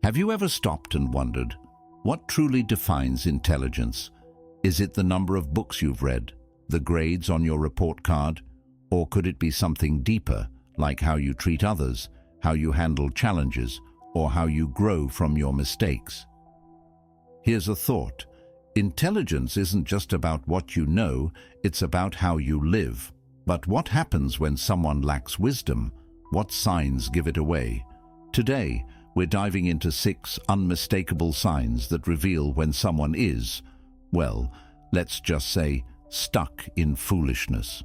Have you ever stopped and wondered, what truly defines intelligence? Is it the number of books you've read, the grades on your report card, or could it be something deeper, like how you treat others, how you handle challenges, or how you grow from your mistakes? Here's a thought. Intelligence isn't just about what you know, it's about how you live. But what happens when someone lacks wisdom? What signs give it away? Today, we're diving into 6 unmistakable signs that reveal when someone is, well, let's just say, stuck in foolishness.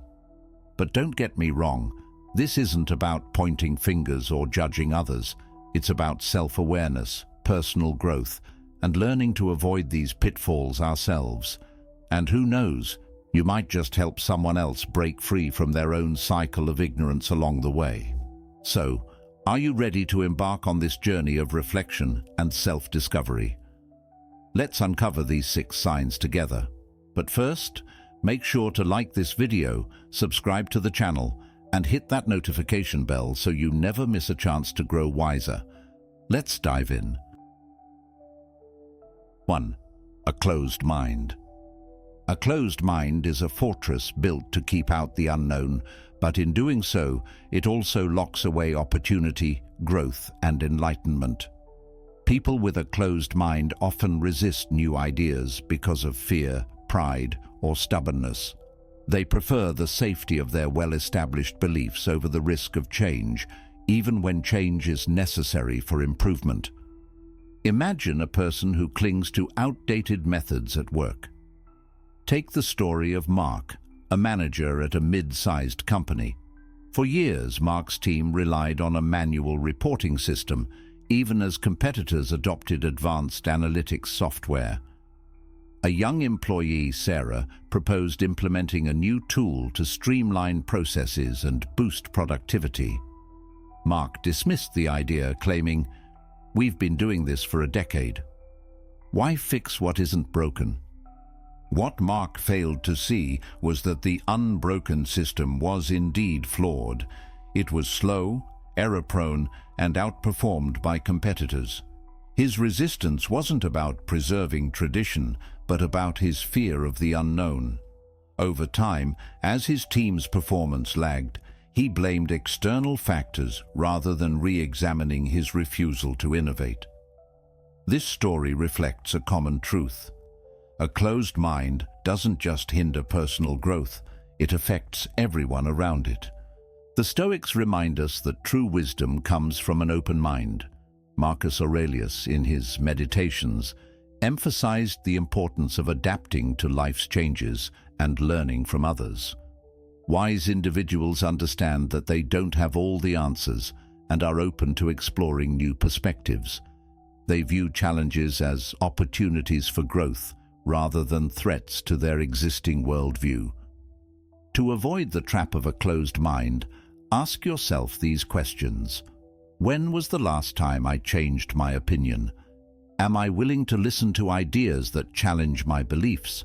But don't get me wrong, this isn't about pointing fingers or judging others. It's about self-awareness, personal growth, and learning to avoid these pitfalls ourselves. And who knows, you might just help someone else break free from their own cycle of ignorance along the way. So, are you ready to embark on this journey of reflection and self-discovery? Let's uncover these 6 signs together. But first, make sure to like this video, subscribe to the channel, and hit that notification bell so you never miss a chance to grow wiser. Let's dive in. 1. A closed mind. A closed mind is a fortress built to keep out the unknown, but in doing so, it also locks away opportunity, growth, and enlightenment. People with a closed mind often resist new ideas because of fear, pride, or stubbornness. They prefer the safety of their well-established beliefs over the risk of change, even when change is necessary for improvement. Imagine a person who clings to outdated methods at work. Take the story of Mark, a manager at a mid-sized company. For years, Mark's team relied on a manual reporting system, even as competitors adopted advanced analytics software. A young employee, Sarah, proposed implementing a new tool to streamline processes and boost productivity. Mark dismissed the idea, claiming, "We've been doing this for a decade. Why fix what isn't broken?" What Mark failed to see was that the unbroken system was indeed flawed. It was slow, error-prone, and outperformed by competitors. His resistance wasn't about preserving tradition, but about his fear of the unknown. Over time, as his team's performance lagged, he blamed external factors rather than re-examining his refusal to innovate. This story reflects a common truth. A closed mind doesn't just hinder personal growth, it affects everyone around it. The Stoics remind us that true wisdom comes from an open mind. Marcus Aurelius, in his Meditations, emphasized the importance of adapting to life's changes and learning from others. Wise individuals understand that they don't have all the answers and are open to exploring new perspectives. They view challenges as opportunities for growth rather than threats to their existing worldview. To avoid the trap of a closed mind, ask yourself these questions. When was the last time I changed my opinion? Am I willing to listen to ideas that challenge my beliefs?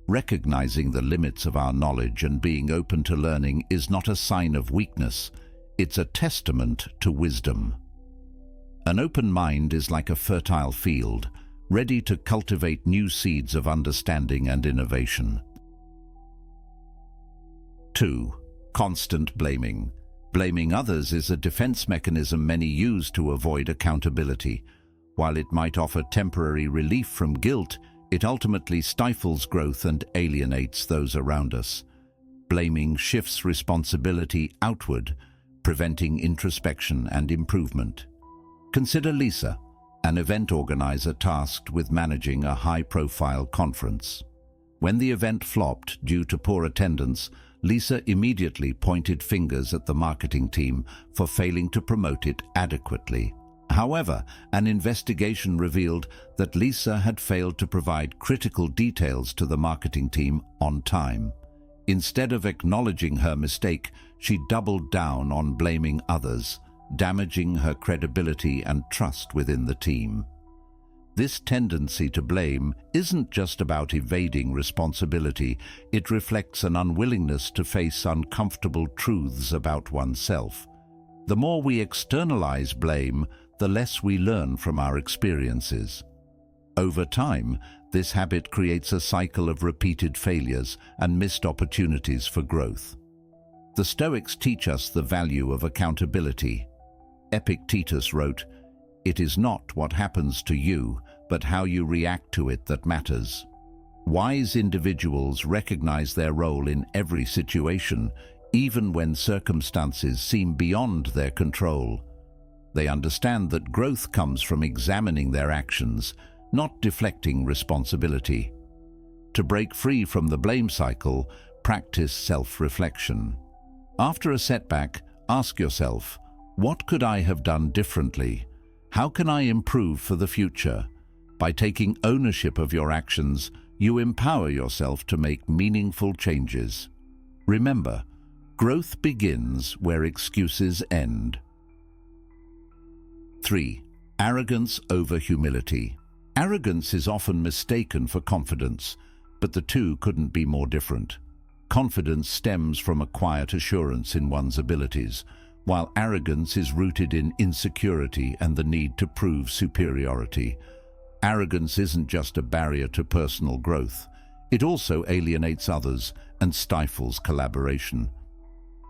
Recognizing the limits of our knowledge and being open to learning is not a sign of weakness, it's a testament to wisdom. An open mind is like a fertile field, ready to cultivate new seeds of understanding and innovation. 2. Constant blaming. Blaming others is a defense mechanism many use to avoid accountability. While it might offer temporary relief from guilt, it ultimately stifles growth and alienates those around us. Blaming shifts responsibility outward, preventing introspection and improvement. Consider Lisa, an event organizer tasked with managing a high-profile conference. When the event flopped due to poor attendance, Lisa immediately pointed fingers at the marketing team for failing to promote it adequately. However, an investigation revealed that Lisa had failed to provide critical details to the marketing team on time. Instead of acknowledging her mistake, she doubled down on blaming others, damaging her credibility and trust within the team. This tendency to blame isn't just about evading responsibility, it reflects an unwillingness to face uncomfortable truths about oneself. The more we externalize blame, the less we learn from our experiences. Over time, this habit creates a cycle of repeated failures and missed opportunities for growth. The Stoics teach us the value of accountability. Epictetus wrote, "It is not what happens to you, but how you react to it that matters." Wise individuals recognize their role in every situation, even when circumstances seem beyond their control. They understand that growth comes from examining their actions, not deflecting responsibility. To break free from the blame cycle, practice self-reflection. After a setback, ask yourself, what could I have done differently? How can I improve for the future? By taking ownership of your actions, you empower yourself to make meaningful changes. Remember, growth begins where excuses end. 3. Arrogance over humility. Arrogance is often mistaken for confidence, but the two couldn't be more different. Confidence stems from a quiet assurance in one's abilities, while arrogance is rooted in insecurity and the need to prove superiority. Arrogance isn't just a barrier to personal growth. It also alienates others and stifles collaboration.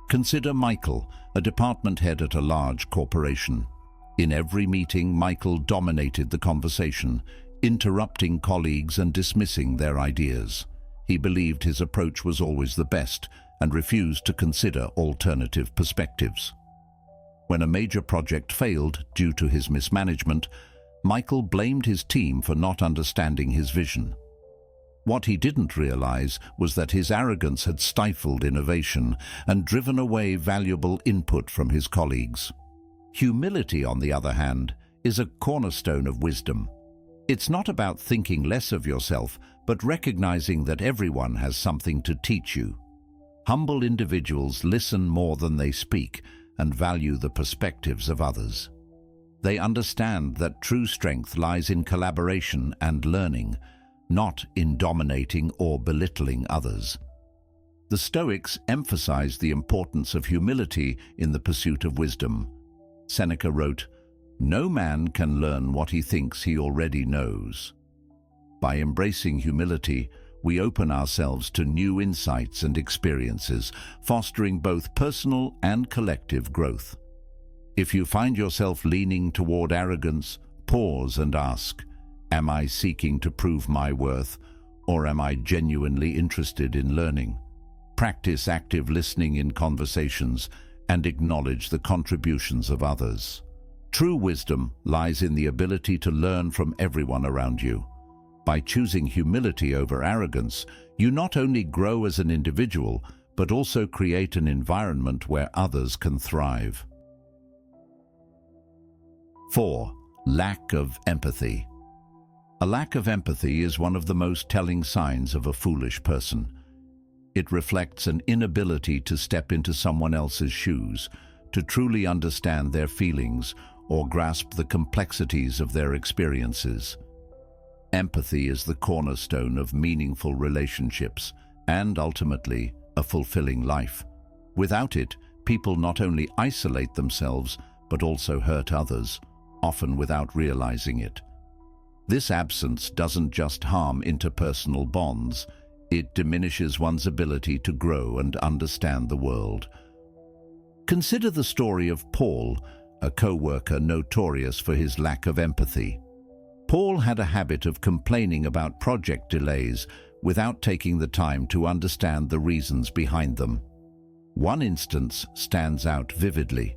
Consider Michael, a department head at a large corporation. In every meeting, Michael dominated the conversation, interrupting colleagues and dismissing their ideas. He believed his approach was always the best and refused to consider alternative perspectives. When a major project failed due to his mismanagement, Michael blamed his team for not understanding his vision. What he didn't realize was that his arrogance had stifled innovation and driven away valuable input from his colleagues. Humility, on the other hand, is a cornerstone of wisdom. It's not about thinking less of yourself, but recognizing that everyone has something to teach you. Humble individuals listen more than they speak and value the perspectives of others. They understand that true strength lies in collaboration and learning, not in dominating or belittling others. The Stoics emphasized the importance of humility in the pursuit of wisdom. Seneca wrote, "No man can learn what he thinks he already knows." By embracing humility, we open ourselves to new insights and experiences, fostering both personal and collective growth. If you find yourself leaning toward arrogance, pause and ask, am I seeking to prove my worth, or am I genuinely interested in learning? Practice active listening in conversations and acknowledge the contributions of others. True wisdom lies in the ability to learn from everyone around you. By choosing humility over arrogance, you not only grow as an individual, but also create an environment where others can thrive. 4. Lack of empathy. A lack of empathy is one of the most telling signs of a foolish person. It reflects an inability to step into someone else's shoes, to truly understand their feelings or grasp the complexities of their experiences. Empathy is the cornerstone of meaningful relationships and, ultimately, a fulfilling life. Without it, people not only isolate themselves, but also hurt others, often without realizing it. This absence doesn't just harm interpersonal bonds, it diminishes one's ability to grow and understand the world. Consider the story of Paul, a co-worker notorious for his lack of empathy. Paul had a habit of complaining about project delays without taking the time to understand the reasons behind them. One instance stands out vividly.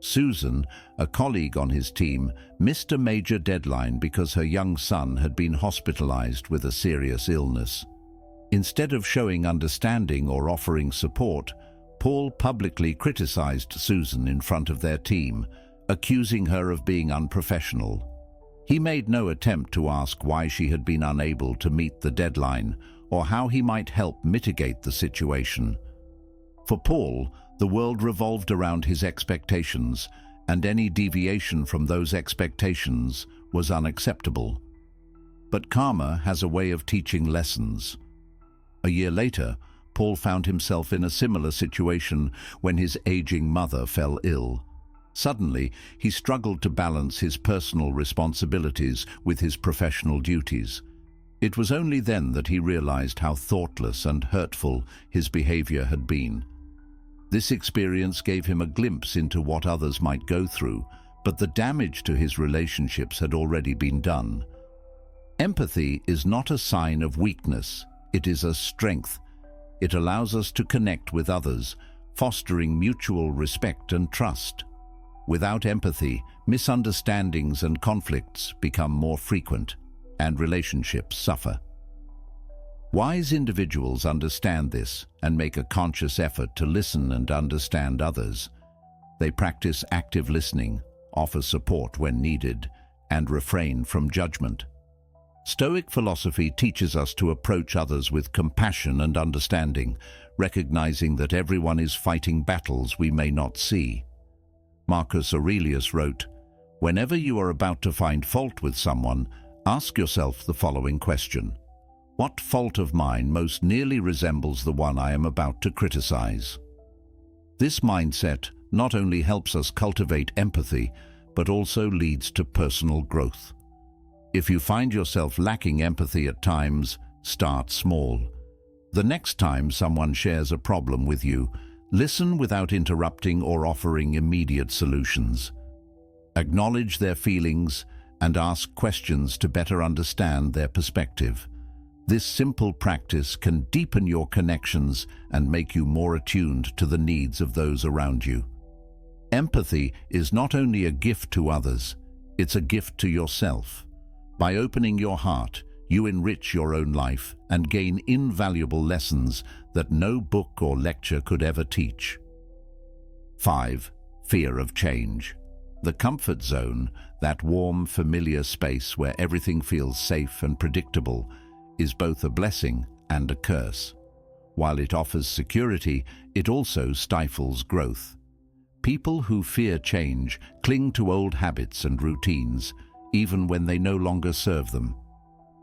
Susan, a colleague on his team, missed a major deadline because her young son had been hospitalized with a serious illness. Instead of showing understanding or offering support, Paul publicly criticized Susan in front of their team, accusing her of being unprofessional. He made no attempt to ask why she had been unable to meet the deadline or how he might help mitigate the situation. For Paul, the world revolved around his expectations, and any deviation from those expectations was unacceptable. But karma has a way of teaching lessons. A year later, Paul found himself in a similar situation when his aging mother fell ill. Suddenly, he struggled to balance his personal responsibilities with his professional duties. It was only then that he realized how thoughtless and hurtful his behavior had been. This experience gave him a glimpse into what others might go through, but the damage to his relationships had already been done. Empathy is not a sign of weakness, it is a strength. It allows us to connect with others, fostering mutual respect and trust. Without empathy, misunderstandings and conflicts become more frequent, and relationships suffer. Wise individuals understand this and make a conscious effort to listen and understand others. They practice active listening, offer support when needed, and refrain from judgment. Stoic philosophy teaches us to approach others with compassion and understanding, recognizing that everyone is fighting battles we may not see. Marcus Aurelius wrote, "Whenever you are about to find fault with someone, ask yourself the following question: what fault of mine most nearly resembles the one I am about to criticize?" This mindset not only helps us cultivate empathy, but also leads to personal growth. If you find yourself lacking empathy at times, start small. The next time someone shares a problem with you, listen without interrupting or offering immediate solutions. Acknowledge their feelings and ask questions to better understand their perspective. This simple practice can deepen your connections and make you more attuned to the needs of those around you. Empathy is not only a gift to others, it's a gift to yourself. By opening your heart, you enrich your own life and gain invaluable lessons that no book or lecture could ever teach. 5. Fear of change. The comfort zone, that warm, familiar space where everything feels safe and predictable, is both a blessing and a curse. While it offers security, it also stifles growth. People who fear change cling to old habits and routines, even when they no longer serve them.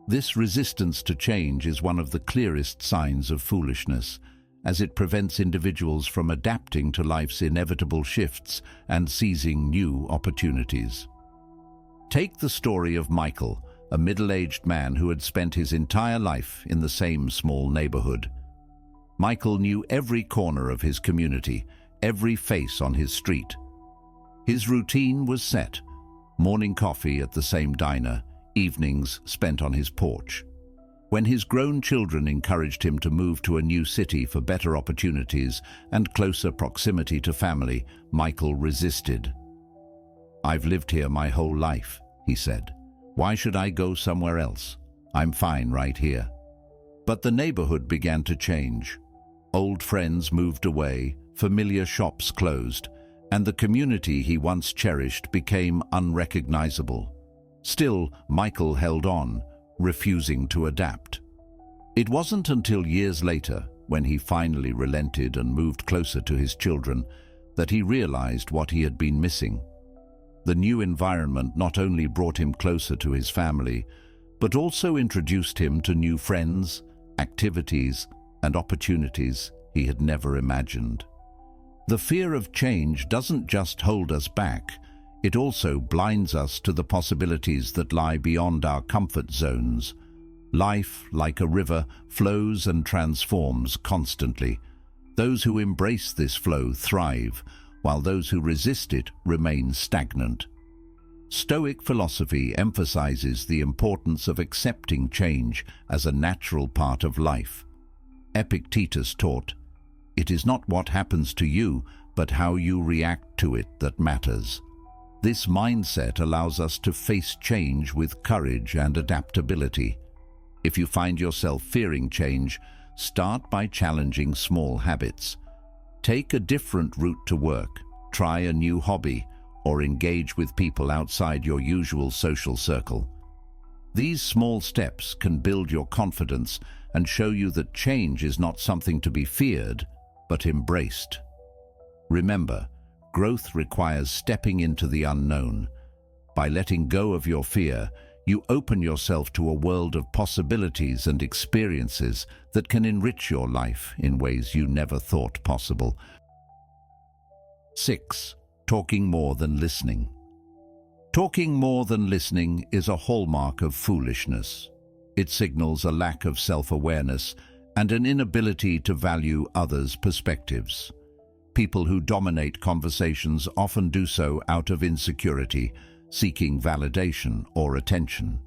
This resistance to change is one of the clearest signs of foolishness, as it prevents individuals from adapting to life's inevitable shifts and seizing new opportunities. Take the story of Michael, a middle-aged man who had spent his entire life in the same small neighborhood. Michael knew every corner of his community, every face on his street. His routine was set: morning coffee at the same diner, evenings spent on his porch. When his grown children encouraged him to move to a new city for better opportunities and closer proximity to family, Michael resisted. "I've lived here my whole life," he said. "Why should I go somewhere else? I'm fine right here." But the neighborhood began to change. Old friends moved away, familiar shops closed, and the community he once cherished became unrecognizable. Still, Michael held on, refusing to adapt. It wasn't until years later, when he finally relented and moved closer to his children, that he realized what he had been missing. The new environment not only brought him closer to his family, but also introduced him to new friends, activities, and opportunities he had never imagined. The fear of change doesn't just hold us back, it also blinds us to the possibilities that lie beyond our comfort zones. Life, like a river, flows and transforms constantly. Those who embrace this flow thrive, while those who resist it remain stagnant. Stoic philosophy emphasizes the importance of accepting change as a natural part of life. Epictetus taught, "It is not what happens to you, but how you react to it that matters." This mindset allows us to face change with courage and adaptability. If you find yourself fearing change, start by challenging small habits. Take a different route to work, try a new hobby, or engage with people outside your usual social circle. These small steps can build your confidence and show you that change is not something to be feared, but embraced. Remember, growth requires stepping into the unknown. By letting go of your fear, you open yourself to a world of possibilities and experiences that can enrich your life in ways you never thought possible. 6. Talking more than listening. Talking more than listening is a hallmark of foolishness. It signals a lack of self-awareness and an inability to value others' perspectives. People who dominate conversations often do so out of insecurity, seeking validation or attention.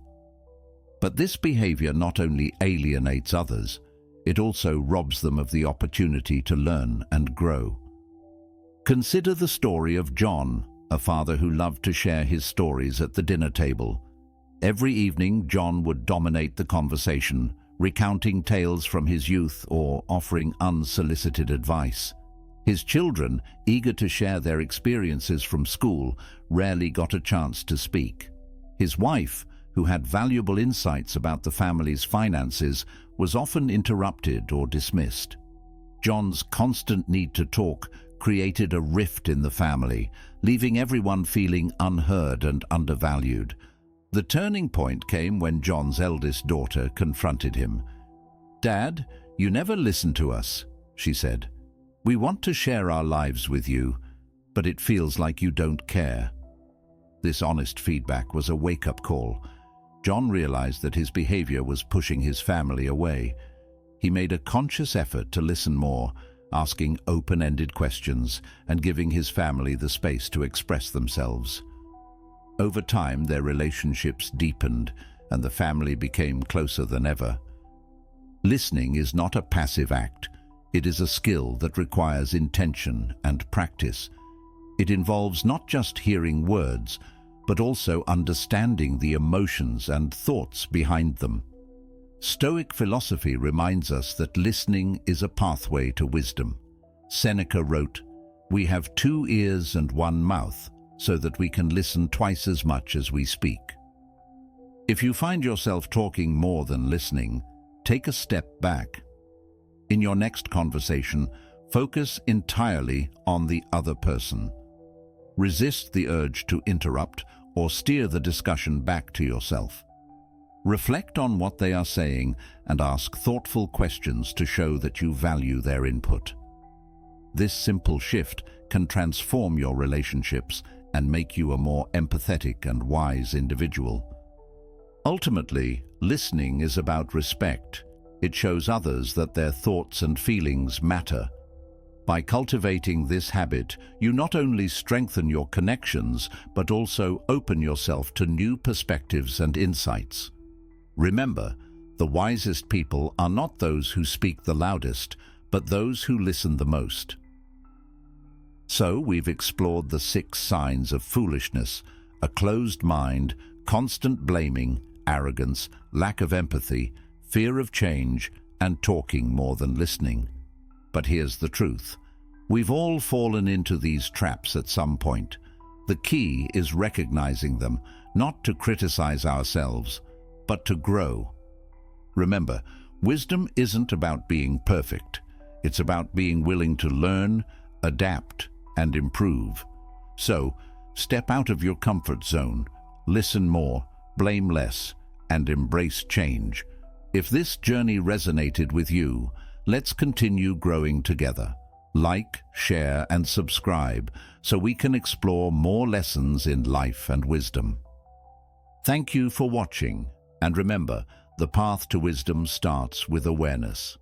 But this behavior not only alienates others, it also robs them of the opportunity to learn and grow. Consider the story of John, a father who loved to share his stories at the dinner table. Every evening, John would dominate the conversation, recounting tales from his youth or offering unsolicited advice. His children, eager to share their experiences from school, rarely got a chance to speak. His wife, who had valuable insights about the family's finances, was often interrupted or dismissed. John's constant need to talk created a rift in the family, leaving everyone feeling unheard and undervalued. The turning point came when John's eldest daughter confronted him. "Dad, you never listen to us," she said. "We want to share our lives with you, but it feels like you don't care." This honest feedback was a wake-up call. John realized that his behavior was pushing his family away. He made a conscious effort to listen more, asking open-ended questions and giving his family the space to express themselves. Over time, their relationships deepened and the family became closer than ever. Listening is not a passive act. It is a skill that requires intention and practice. It involves not just hearing words, but also understanding the emotions and thoughts behind them. Stoic philosophy reminds us that listening is a pathway to wisdom. Seneca wrote, "We have 2 ears and 1 mouth, so that we can listen twice as much as we speak." If you find yourself talking more than listening, take a step back. In your next conversation, focus entirely on the other person. Resist the urge to interrupt or steer the discussion back to yourself. Reflect on what they are saying and ask thoughtful questions to show that you value their input. This simple shift can transform your relationships and make you a more empathetic and wise individual. Ultimately, listening is about respect. It shows others that their thoughts and feelings matter. By cultivating this habit, you not only strengthen your connections, but also open yourself to new perspectives and insights. Remember, the wisest people are not those who speak the loudest, but those who listen the most. So we've explored the 6 signs of foolishness: a closed mind, constant blaming, arrogance, lack of empathy, fear of change, and talking more than listening. But here's the truth. We've all fallen into these traps at some point. The key is recognizing them, not to criticize ourselves, but to grow. Remember, wisdom isn't about being perfect. It's about being willing to learn, adapt, and improve. So, step out of your comfort zone, listen more, blame less, and embrace change. If this journey resonated with you, let's continue growing together. Like, share, and subscribe so we can explore more lessons in life and wisdom. Thank you for watching. And remember, the path to wisdom starts with awareness.